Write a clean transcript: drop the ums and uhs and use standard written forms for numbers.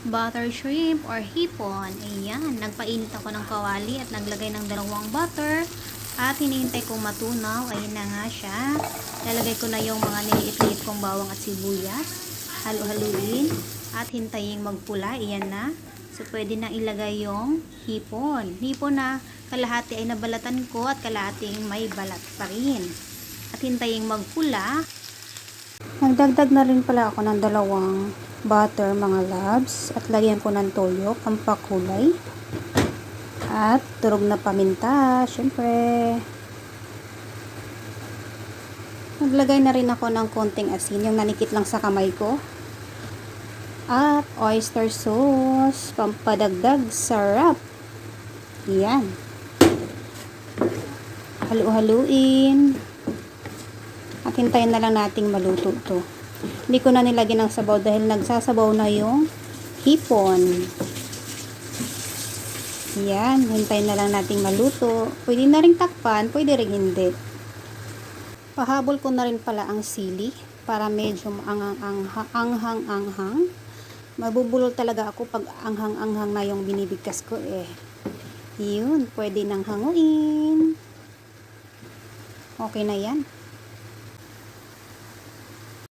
butter shrimp or hipon. Ayan, nagpainit ako ng kawali at naglagay ng dalawang butter at hinihintay kong matunaw. Ayun na nga siya. Lalagay ko na yung mga niliit-liit kong bawang at sibuyas. Halu-haluin at hintayin magpula. Ayan na. So, pwede na ilagay yung hipon. Hipon na kalahati ay nabalatan ko at kalahating may balat pa rin. At hintayin magpula. Nagdagdag na rin pala ako ng dalawang butter mga loves at lagyan ko ng toyo, pampakulay at turog na paminta. Syempre naglagay na rin ako ng konting asin, yung nanikit lang sa kamay ko, at oyster sauce pampadagdag sarap. Yan, halu-haluin at hintayin na lang nating maluto to. Hindi ko na nilagyan ng sabaw dahil nagsasabaw na yung hipon. Yan, hintayin na lang nating maluto. Pwede na rin takpan, pwede rin hindi. Pahabol ko na rin pala ang sili para medyo anghang-anghang. Mabubulol talaga ako pag anghang-anghang na yung binibigkas ko eh. Yun, pwede nang hanguin. Okay na yan.